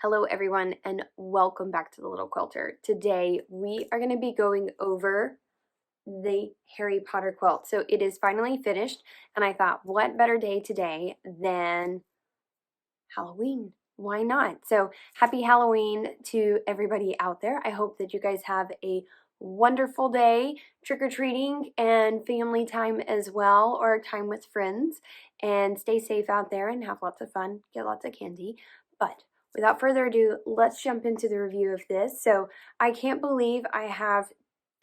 Hello everyone and welcome back to the Little Quilter. Today we are going to be going over the Harry Potter quilt. So it is finally finished and I thought what better day today than Halloween? Why not? So happy Halloween to everybody out there. I hope that you guys have a wonderful day trick-or-treating and family time as well, or time with friends, and stay safe out there and have lots of fun, get lots of candy. But without further ado, let's jump into the review of this. So I can't believe I have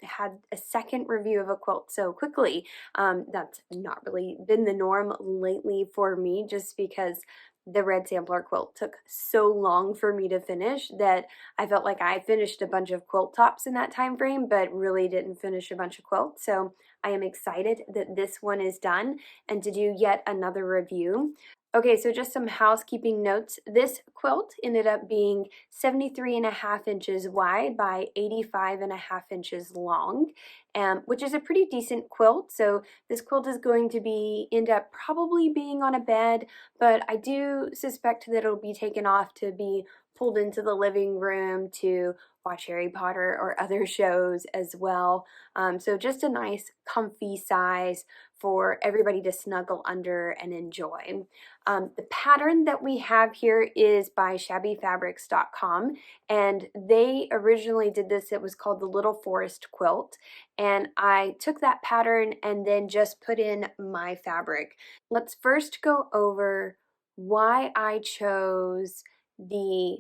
had a second review of a quilt so quickly. That's not really been the norm lately for me, just because the red sampler quilt took so long for me to finish that I felt like I finished a bunch of quilt tops in that time frame, but really didn't finish a bunch of quilts. So I am excited that this one is done and to do yet another review. Okay, so just some housekeeping notes. This quilt ended up being 73.5 inches wide by 85.5 inches long, which is a pretty decent quilt. So this quilt is going to end up probably being on a bed, but I do suspect that it'll be taken off to be pulled into the living room to watch Harry Potter or other shows as well. So just a nice comfy size for everybody to snuggle under and enjoy. The pattern that we have here is by shabbyfabrics.com, and they originally did this. It was called the Little Forest Quilt, and I took that pattern and then just put in my fabric. Let's first go over why I chose the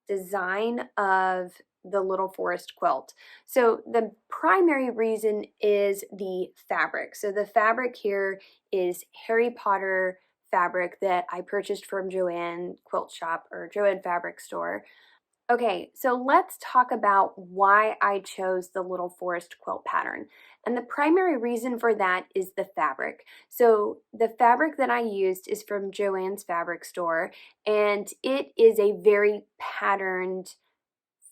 design of the Little Forest Quilt. So the primary reason is the fabric. So the fabric here is Harry Potter fabric that I purchased from Joann Quilt Shop, or Joann Fabric Store. Okay, so let's talk about why I chose the Little Forest quilt pattern. And the primary reason for that is the fabric. So the fabric that I used is from Joann's Fabric Store, and it is a very patterned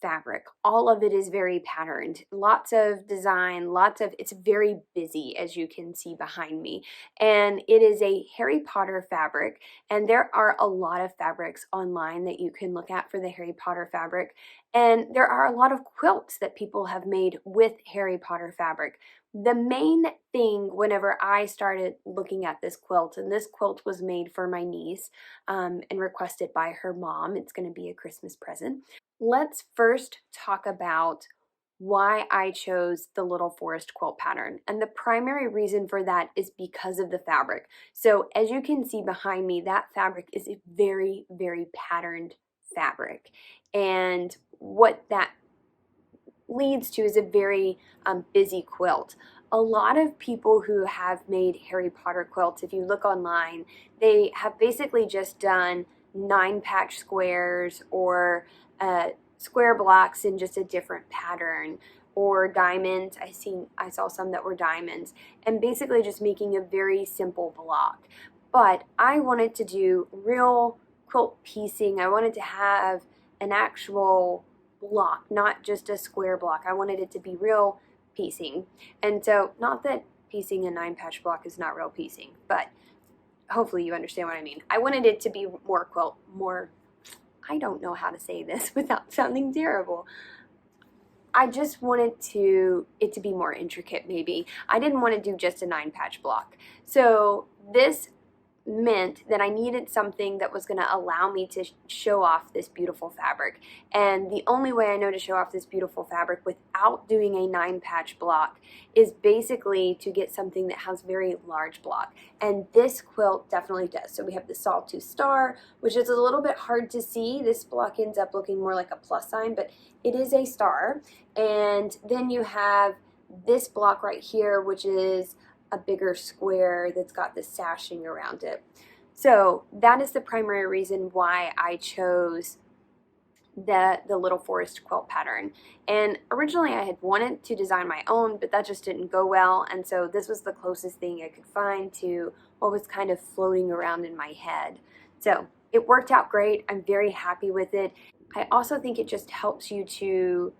fabric. All of it is very patterned. Lots of design, it's very busy, as you can see behind me. And it is a Harry Potter fabric, and there are a lot of fabrics online that you can look at for the Harry Potter fabric. And there are a lot of quilts that people have made with Harry Potter fabric. The main thing whenever I started looking at this quilt, and this quilt was made for my niece and requested by her mom, it's going to be a Christmas present. Let's first talk about why I chose the Little Forest quilt pattern. And the primary reason for that is because of the fabric. So as you can see behind me, that fabric is a very, very patterned fabric. And what that leads to is a very busy quilt. A lot of people who have made Harry Potter quilts, if you look online, they have basically just done 9-patch squares or square blocks in just a different pattern, or diamonds. I saw some that were diamonds, and basically just making a very simple block. But I wanted to do real quilt piecing. I wanted to have an actual block, not just a square block. I wanted it to be real piecing. And so, not that piecing a 9-patch block is not real piecing, but hopefully you understand what I mean. I wanted it to be more, I don't know how to say this without sounding terrible. I just wanted it to be more intricate, maybe. I didn't want to do just a 9-patch block. So this meant that I needed something that was going to allow me to show off this beautiful fabric. And the only way I know to show off this beautiful fabric without doing a 9-patch block is basically to get something that has very large block. And this quilt definitely does. So we have the sawtooth star, which is a little bit hard to see. This block ends up looking more like a plus sign, but it is a star. And then you have this block right here, which is a bigger square that's got the sashing around it. So that is the primary reason why I chose the Little Forest quilt pattern. And originally I had wanted to design my own, but that just didn't go well, and so this was the closest thing I could find to what was kind of floating around in my head. So it worked out great. I'm very happy with it. I also think it just helps you to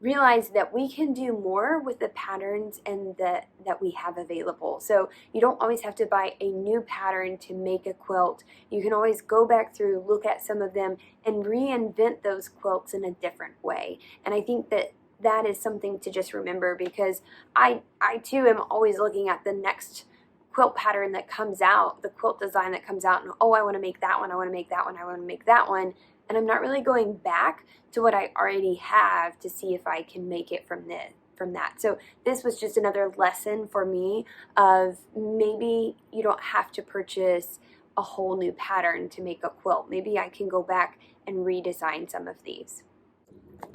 realize that we can do more with the patterns and that we have available. So you don't always have to buy a new pattern to make a quilt. You can always go back through, look at some of them, and reinvent those quilts in a different way. And I think that is something to just remember, because I too am always looking at the next quilt pattern that comes out, the quilt design that comes out, and oh, I want to make that one, I want to make that one, I want to make that one. And I'm not really going back to what I already have to see if I can make it from that. So this was just another lesson for me of maybe you don't have to purchase a whole new pattern to make a quilt. Maybe I can go back and redesign some of these.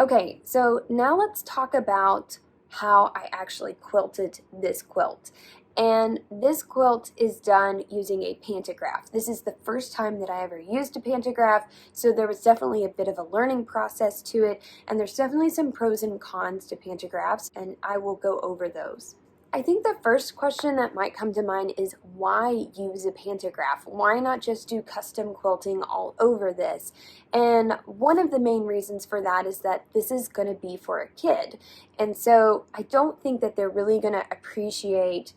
Okay, so now let's talk about how I actually quilted this quilt. And this quilt is done using a pantograph. This is the first time that I ever used a pantograph, so there was definitely a bit of a learning process to it, and there's definitely some pros and cons to pantographs, and I will go over those. I think the first question that might come to mind is, why use a pantograph? Why not just do custom quilting all over this? And one of the main reasons for that is that this is going to be for a kid. And so I don't think that they're really going to appreciate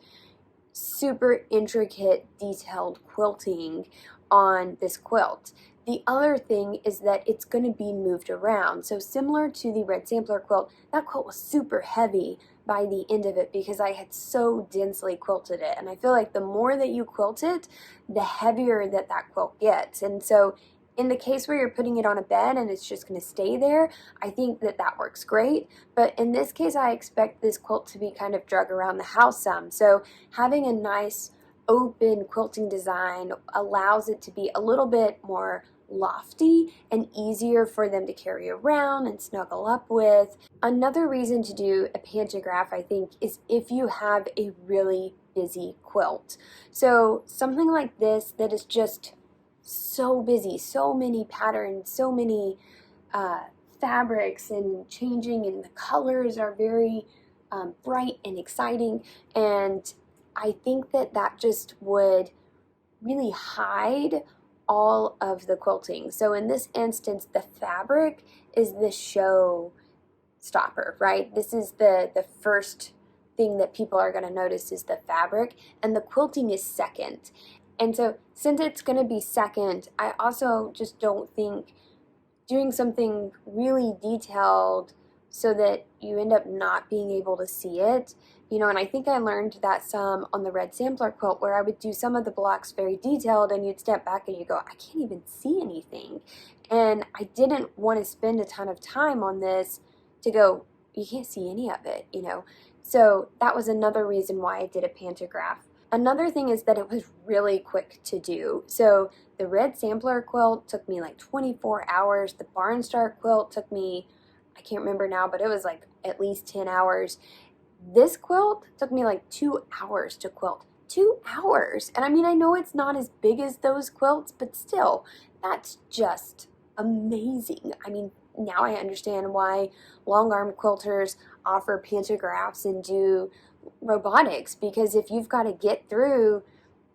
super intricate, detailed quilting on this quilt. The other thing is that it's going to be moved around. So similar to the red sampler quilt, that quilt was super heavy by the end of it because I had so densely quilted it. And I feel like the more that you quilt it, the heavier that quilt gets. And so in the case where you're putting it on a bed and it's just going to stay there, I think that works great. But in this case, I expect this quilt to be kind of drug around the house some. So having a nice open quilting design allows it to be a little bit more lofty and easier for them to carry around and snuggle up with. Another reason to do a pantograph, I think, is if you have a really busy quilt. So something like this that is just so busy, so many patterns, so many fabrics and changing, and the colors are very bright and exciting, and I think that just would really hide all of the quilting. So in this instance, the fabric is the show stopper, right? This is the first thing that people are going to notice is the fabric, and the quilting is second. And so since it's going to be second, I also just don't think doing something really detailed so that you end up not being able to see it, and I think I learned that some on the red sampler quilt, where I would do some of the blocks very detailed and you'd step back and you go, I can't even see anything. And I didn't want to spend a ton of time on this to go, you can't see any of it, So that was another reason why I did a pantograph. Another thing is that it was really quick to do. So the red sampler quilt took me like 24 hours. The Barnstar quilt took me, I can't remember now, but it was like at least 10 hours. This quilt took me like 2 hours to quilt. 2 hours. And I mean, I know it's not as big as those quilts, but still, that's just amazing. I mean, now I understand why long arm quilters offer pantographs and do robotics, because if you've got to get through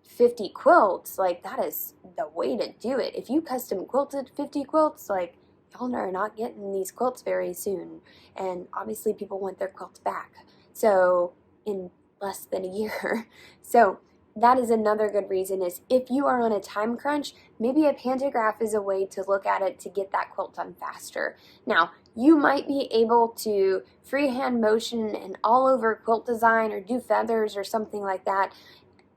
50 quilts, like, that is the way to do it. If you custom quilted 50 quilts, like, y'all are not getting these quilts very soon, and obviously people want their quilts back, so in less than a year. So that is another good reason, is if you are on a time crunch, maybe a pantograph is a way to look at it to get that quilt done faster. Now, you might be able to freehand motion and all over quilt design or do feathers or something like that,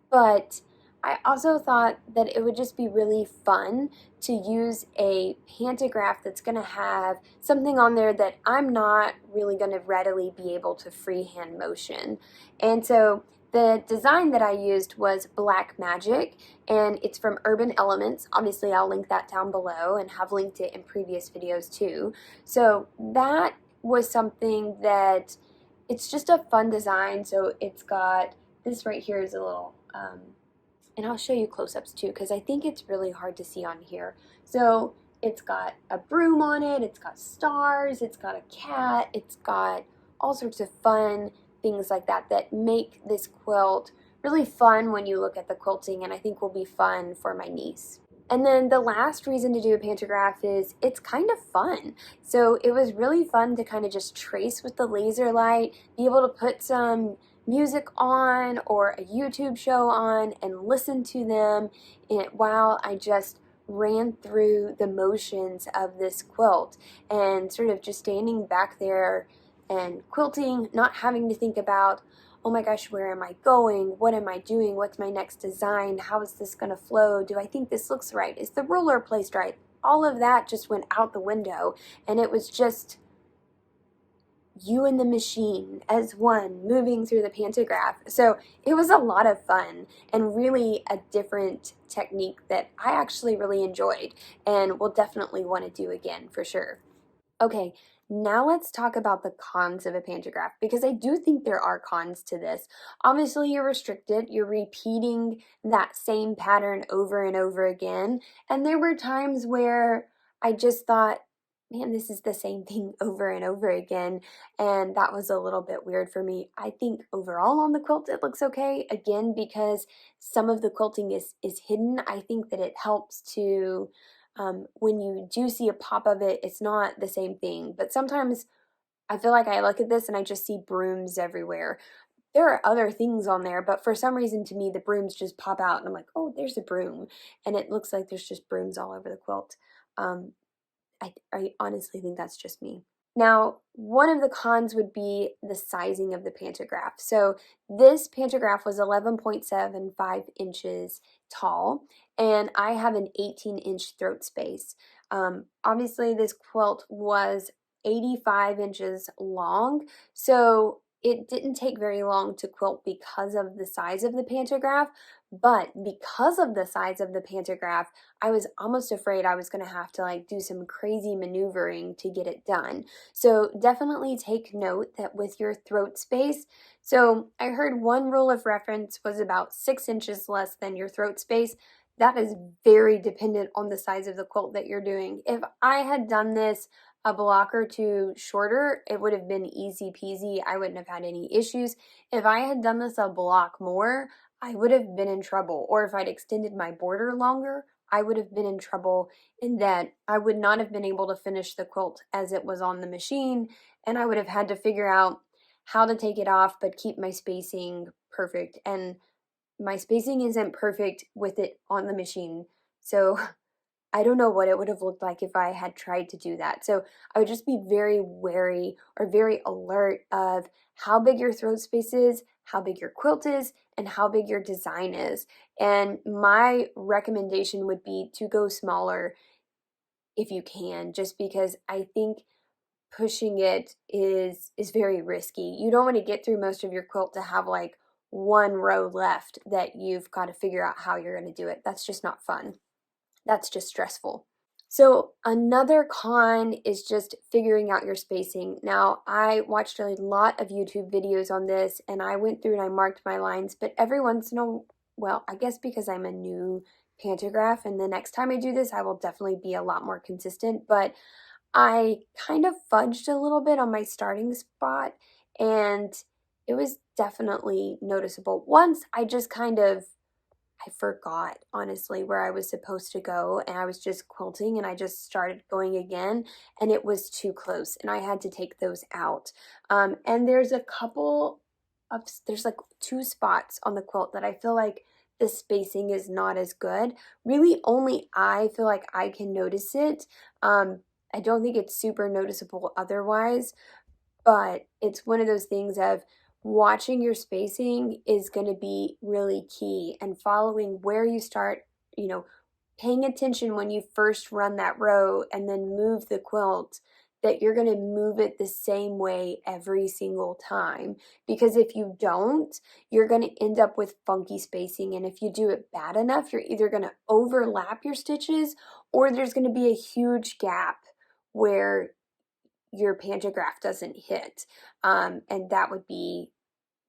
but I also thought that it would just be really fun to use a pantograph that's going to have something on there that I'm not really going to readily be able to freehand motion. And so the design that I used was Black Magic, and it's from Urban Elements. Obviously, I'll link that down below and have linked it in previous videos too. So that was something that, it's just a fun design. So it's got, this right here is a little, and I'll show you close-ups too, because I think it's really hard to see on here. So it's got a broom on it, it's got stars, it's got a cat, it's got all sorts of fun things like that that make this quilt really fun when you look at the quilting, and I think will be fun for my niece. And then the last reason to do a pantograph is it's kind of fun. So it was really fun to kind of just trace with the laser light, be able to put some music on or a YouTube show on and listen to them while I just ran through the motions of this quilt, and sort of just standing back there and quilting, not having to think about, oh my gosh, where am I going? What am I doing? What's my next design? How is this going to flow? Do I think this looks right? Is the ruler placed right? All of that just went out the window, and it was just you and the machine as one moving through the pantograph. So it was a lot of fun and really a different technique that I actually really enjoyed and will definitely want to do again for sure. Okay, now let's talk about the cons of a pantograph, because I do think there are cons to this. Obviously, you're restricted, you're repeating that same pattern over and over again, and there were times where I just thought, man, this is the same thing over and over again, and that was a little bit weird for me. I think overall on the quilt it looks okay, again, because some of the quilting is hidden. I think that it helps to when you do see a pop of it, it's not the same thing. But sometimes I feel like I look at this and I just see brooms everywhere. There are other things on there, but for some reason to me, the brooms just pop out and I'm like, oh, there's a broom. And it looks like there's just brooms all over the quilt. Um, I honestly think that's just me. Now, one of the cons would be the sizing of the pantograph. So this pantograph was 11.75 inches tall, and I have an 18-inch throat space. Obviously, this quilt was 85 inches long, so it didn't take very long to quilt because of the size of the pantograph, but because of the size of the pantograph, I was almost afraid I was going to have to like do some crazy maneuvering to get it done. So definitely take note that with your throat space, so I heard one rule of reference was about 6 inches less than your throat space. That is very dependent on the size of the quilt that you're doing. If I had done this a block or two shorter, it would have been easy peasy. I wouldn't have had any issues. If I had done this a block more, I would have been in trouble. Or if I'd extended my border longer, I would have been in trouble in that I would not have been able to finish the quilt as it was on the machine, and I would have had to figure out how to take it off but keep my spacing perfect. And my spacing isn't perfect with it on the machine. So I don't know what it would have looked like if I had tried to do that. So I would just be very wary or very alert of how big your throat space is, how big your quilt is, and how big your design is. And my recommendation would be to go smaller if you can, just because I think pushing it is very risky. You don't want to get through most of your quilt to have like one row left that you've got to figure out how you're going to do it. That's just not fun. That's just stressful. So another con is just figuring out your spacing. Now, I watched a lot of YouTube videos on this and I went through and I marked my lines, but every once in a while, well, I guess because I'm a new pantograph and the next time I do this, I will definitely be a lot more consistent, but I kind of fudged a little bit on my starting spot and it was definitely noticeable. Once I forgot, honestly, where I was supposed to go, and I was just quilting, and I just started going again, and it was too close, and I had to take those out. And there's there's like 2 spots on the quilt that I feel like the spacing is not as good. Really, only I feel like I can notice it. I don't think it's super noticeable otherwise, but it's one of those things of watching your spacing is going to be really key, and following where you start, paying attention when you first run that row and then move the quilt, that you're going to move it the same way every single time. Because if you don't, you're going to end up with funky spacing. And if you do it bad enough, you're either going to overlap your stitches or there's going to be a huge gap where your pantograph doesn't hit. And that would be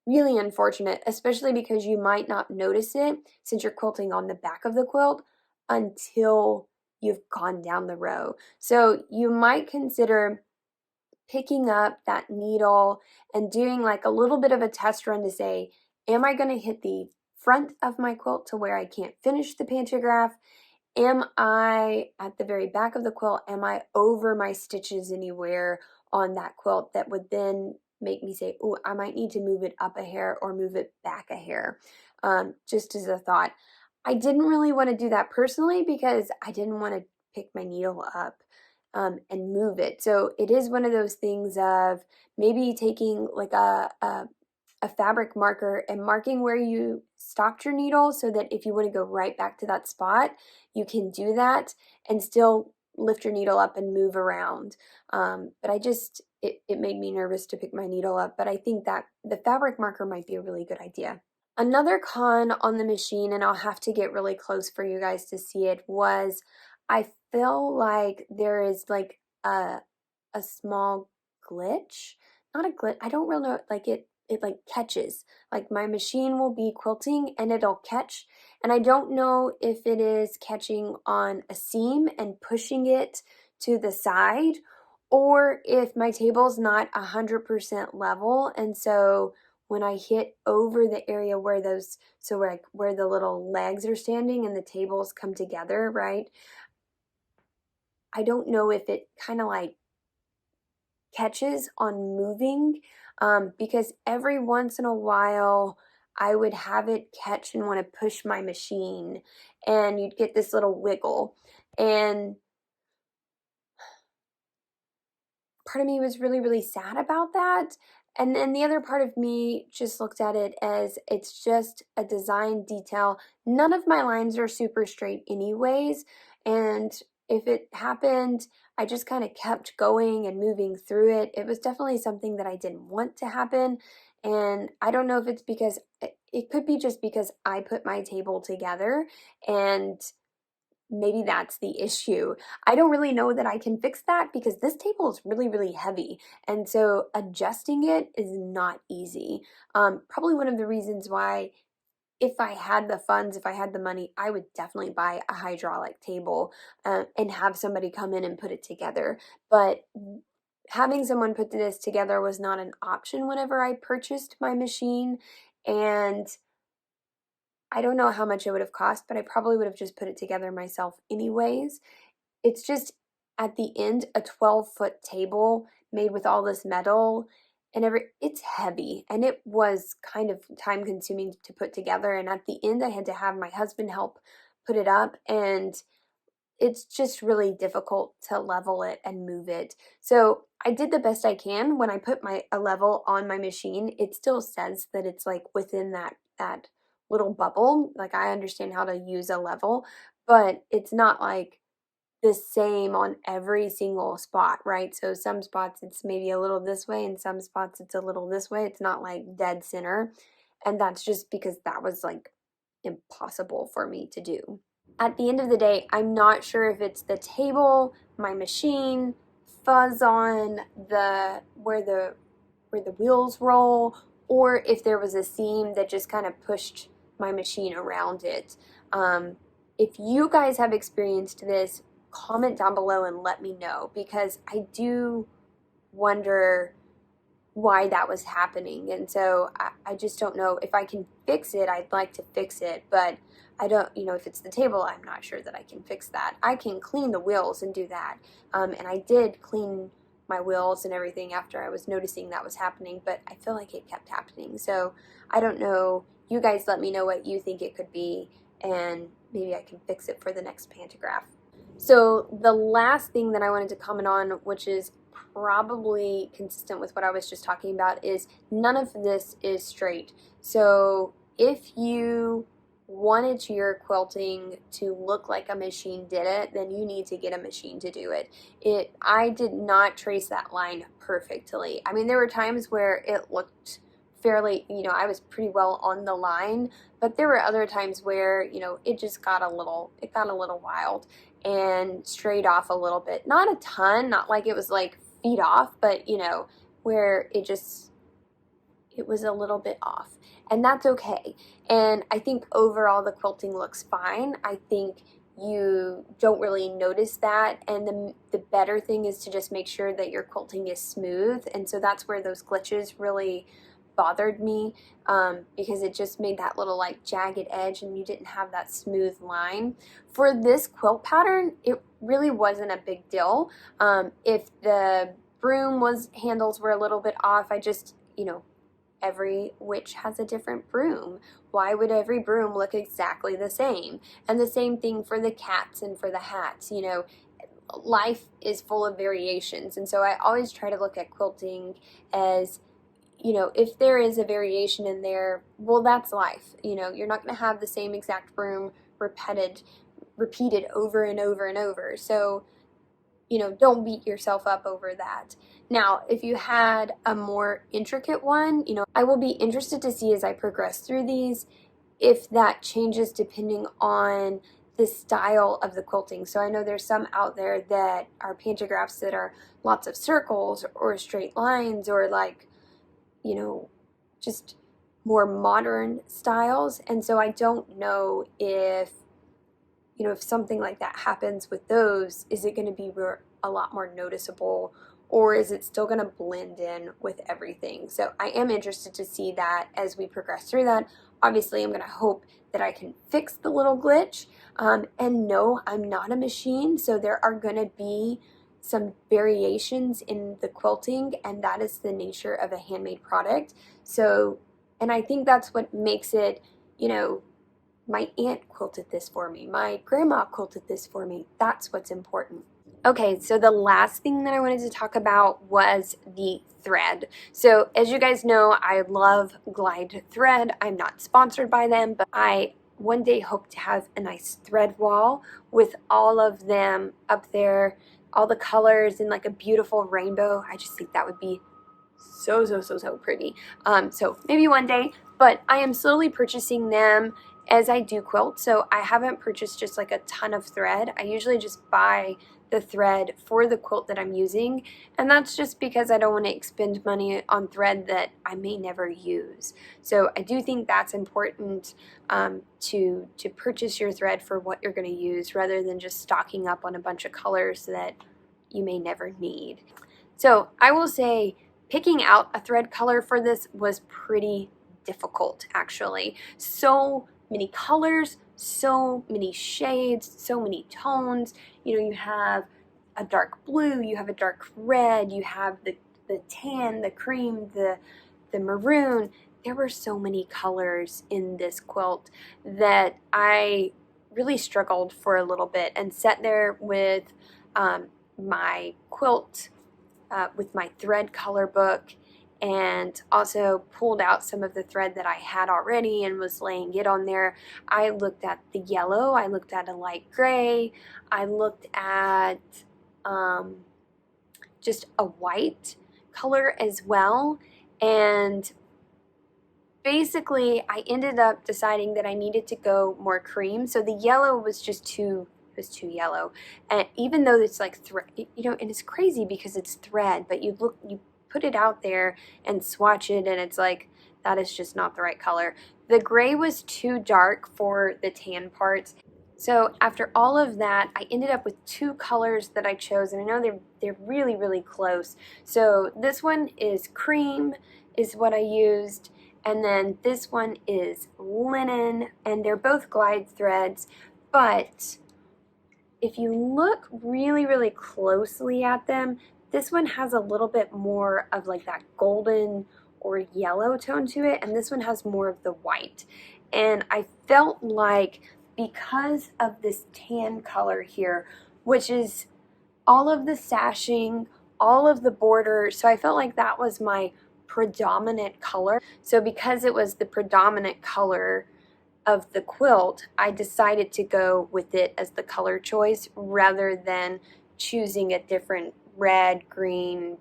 really unfortunate, especially because you might not notice it since you're quilting on the back of the quilt until you've gone down the row. So you might consider picking up that needle and doing like a little bit of a test run to say, am I going to hit the front of my quilt to where I can't finish the pantograph? am I at the very back of the quilt? Am I over my stitches anywhere on that quilt that would then make me say, oh, I might need to move it up a hair or move it back a hair, just as a thought. I didn't really want to do that personally because I didn't want to pick my needle up and move it. So it is one of those things of maybe taking like a fabric marker and marking where you stopped your needle so that if you want to go right back to that spot, you can do that and still lift your needle up and move around. But it made me nervous to pick my needle up, but I think that the fabric marker might be a really good idea. Another con on the machine, and I'll have to get really close for you guys to see it, was I feel like there is like a small glitch. Not a glitch, I don't really know, like it like catches. Like my machine will be quilting and it'll catch, and I don't know if it is catching on a seam and pushing it to the side, or if my table's not 100% level, and so when I hit over the area where those, so like where the little legs are standing and the tables come together, right? I don't know if it kind of like catches on moving, because every once in a while I would have it catch and want to push my machine, and you'd get this little wiggle, and part of me was really, really sad about that. And then the other part of me just looked at it as it's just a design detail. None of my lines are super straight anyways. And if it happened, I just kind of kept going and moving through it. It was definitely something that I didn't want to happen. And I don't know if it's because, it could be just because I put my table together and maybe that's the issue. I don't really know that I can fix that because this table is really, really heavy. And so adjusting it is not easy. Probably one of the reasons why, if I had the funds, if I had the money, I would definitely buy a hydraulic table and have somebody come in and put it together. But having someone put this together was not an option whenever I purchased my machine. And I don't know how much it would have cost, but I probably would have just put it together myself anyways. It's just at the end, a 12-foot table made with all this metal and it's heavy, and it was kind of time consuming to put together. And at the end, I had to have my husband help put it up, and it's just really difficult to level it and move it. So I did the best I can. When I put a level on my machine, it still says that it's like within that little bubble. Like I understand how to use a level, but it's not like the same on every single spot, right? So some spots it's maybe a little this way and some spots it's a little this way. It's not like dead center. And that's just because that was like impossible for me to do. At the end of the day, I'm not sure if it's the table, my machine, fuzz on where the wheels roll, or if there was a seam that just kind of pushed my machine around it. If you guys have experienced this, comment down below and let me know, because I do wonder why that was happening. And so I just don't know if I can fix it. I'd like to fix it, but I don't, if it's the table, I'm not sure that I can fix that. I can clean the wheels and do that. And I did clean my wheels and everything after I was noticing that was happening, but I feel like it kept happening. So I don't know. You guys let me know what you think it could be, and maybe I can fix it for the next pantograph. So the last thing that I wanted to comment on, which is probably consistent with what I was just talking about, is none of this is straight. So if you wanted your quilting to look like a machine did it, then you need to get a machine to do it. I did not trace that line perfectly. I mean, there were times where it looked fairly, I was pretty well on the line, but there were other times where, it just got a little wild and strayed off a little bit. Not a ton, not like it was like feet off, but where it was a little bit off, and that's okay. And I think overall the quilting looks fine. I think you don't really notice that, and the better thing is to just make sure that your quilting is smooth, and so that's where those glitches really bothered me because it just made that little like jagged edge and you didn't have that smooth line. For this quilt pattern, it really wasn't a big deal. If the broom handles were a little bit off, I just, you know, every witch has a different broom. Why would every broom look exactly the same? And the same thing for the cats and for the hats. You know, life is full of variations, and so I always try to look at quilting as, you know, if there is a variation in there, well, that's life. You know, you're not going to have the same exact broom repeated over and over and over. So, you know, don't beat yourself up over that. Now, if you had a more intricate one, you know, I will be interested to see as I progress through these if that changes depending on the style of the quilting. So I know there's some out there that are pantographs that are lots of circles or straight lines or like, you know, just more modern styles. And so I don't know if, you know, if something like that happens with those, is it going to be a lot more noticeable, or is it still going to blend in with everything? So I am interested to see that as we progress through that. Obviously, I'm going to hope that I can fix the little glitch. And no, I'm not a machine, so there are going to be some variations in the quilting, and that is the nature of a handmade product. So, and I think that's what makes it, you know, my aunt quilted this for me, my grandma quilted this for me. That's what's important. Okay, so the last thing that I wanted to talk about was the thread. So as you guys know, I love Glide thread. I'm not sponsored by them, but I one day hope to have a nice thread wall with all of them up there, all the colors in like a beautiful rainbow. I just think that would be so pretty. So maybe one day, but I am slowly purchasing them as I do quilt. So I haven't purchased just like a ton of thread. I usually just buy the thread for the quilt that I'm using, and that's just because I don't want to expend money on thread that I may never use. So I do think that's important, to purchase your thread for what you're going to use rather than just stocking up on a bunch of colors that you may never need. So I will say picking out a thread color for this was pretty difficult, actually. So many colors, so many shades, so many tones. You know, you have a dark blue, you have a dark red, you have the tan, the cream, the maroon. There were so many colors in this quilt that I really struggled for a little bit and sat there with my quilt, with my thread color book, and also pulled out some of the thread that I had already and was laying it on there. I looked at the yellow, I looked at a light gray, I looked at just a white color as well, and basically I ended up deciding that I needed to go more cream. So the yellow was just too yellow, and even though it's like thread, you know, and it's crazy because it's thread, but you put it out there and swatch it and it's like, that is just not the right color. The gray was too dark for the tan parts. So after all of that, I ended up with two colors that I chose, and I know they're really close. So this one is cream, is what I used, and then this one is linen, and they're both glide threads. But if you look really closely at them, this one has a little bit more of like that golden or yellow tone to it, and this one has more of the white. And I felt like because of this tan color here, which is all of the sashing, all of the border, so I felt like that was my predominant color. So because it was the predominant color of the quilt, I decided to go with it as the color choice rather than choosing a different red, green,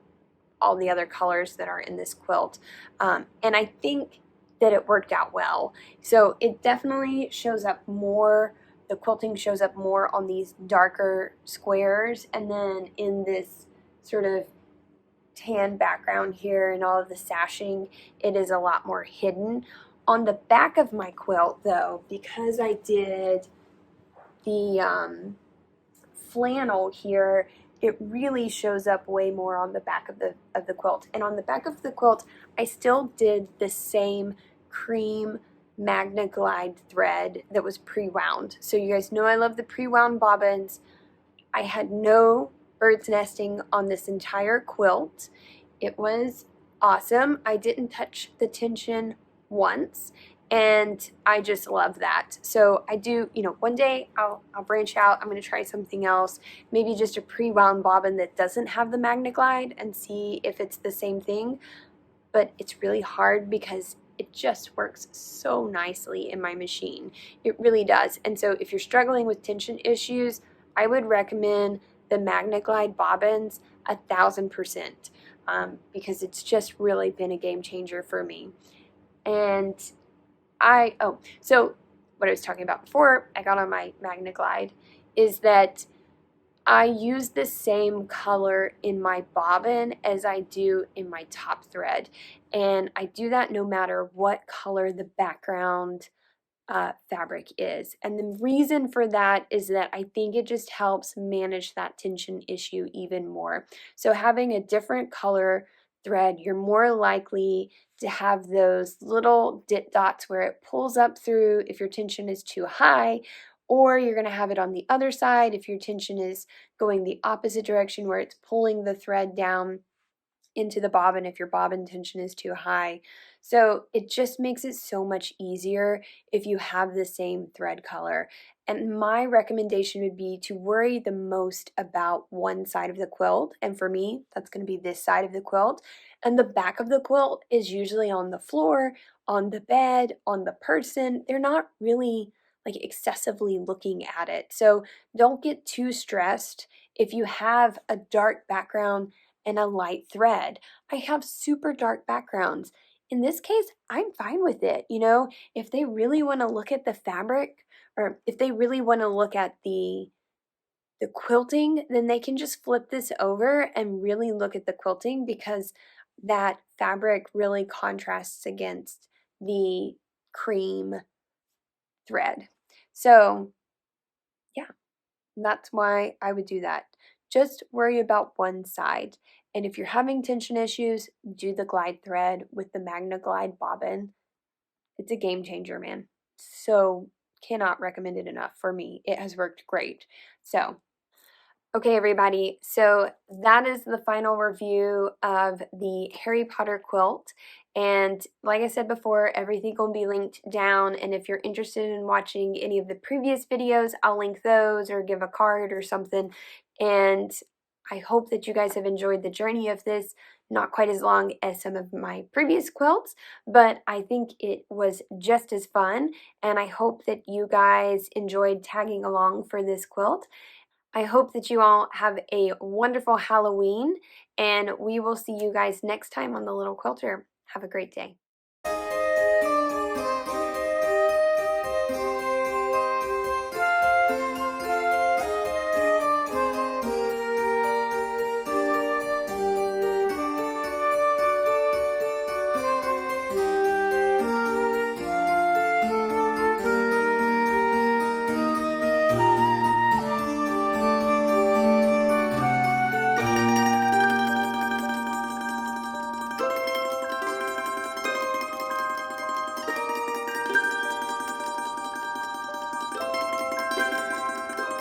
all the other colors that are in this quilt. And I think that it worked out well. So it definitely shows up more, the quilting shows up more on these darker squares, and then in this sort of tan background here and all of the sashing, it is a lot more hidden. On the back of my quilt though, because I did the flannel here it really shows up way more on the back of the quilt. And on the back of the quilt, I still did the same cream Magna Glide thread that was pre-wound. So you guys know I love the pre-wound bobbins. I had no birds nesting on this entire quilt. It was awesome. I didn't touch the tension once, and I just love that. So I do, you know, one day I'll branch out. I'm going to try something else, maybe just a pre-wound bobbin that doesn't have the Magna Glide, and see if it's the same thing. But it's really hard because it just works so nicely in my machine. It really does. And so if you're struggling with tension issues, I would recommend the Magna Glide bobbins 1000%, because it's just really been a game changer for me. And so what I was talking about before I got on my Magna Glide is that I use the same color in my bobbin as I do in my top thread, and I do that no matter what color the background fabric is. And the reason for that is that I think it just helps manage that tension issue even more. So having a different color thread, you're more likely to have those little dit dots where it pulls up through if your tension is too high, or you're going to have it on the other side if your tension is going the opposite direction where it's pulling the thread down into the bobbin if your bobbin tension is too high. So it just makes it so much easier if you have the same thread color. And my recommendation would be to worry the most about one side of the quilt. And for me, that's going to be this side of the quilt. And the back of the quilt is usually on the floor, on the bed, on the person. They're not really like excessively looking at it. So don't get too stressed if you have a dark background and a light thread. I have super dark backgrounds. In this case, I'm fine with it. You know, if they really want to look at the fabric, or if they really want to look at the quilting, then they can just flip this over and really look at the quilting, because that fabric really contrasts against the cream thread. So yeah, that's why I would do that. Just worry about one side. And if you're having tension issues, do the glide thread with the Magna Glide bobbin. It's a game changer, man. So cannot recommend it enough. For me, it has worked great. So okay, everybody, so that is the final review of the Harry Potter quilt. And like I said before, everything will be linked down. And if you're interested in watching any of the previous videos, I'll link those or give a card or something. And I hope that you guys have enjoyed the journey of this. Not quite as long as some of my previous quilts, but I think it was just as fun. And I hope that you guys enjoyed tagging along for this quilt. I hope that you all have a wonderful Halloween, and we will see you guys next time on The Little Quilter. Have a great day.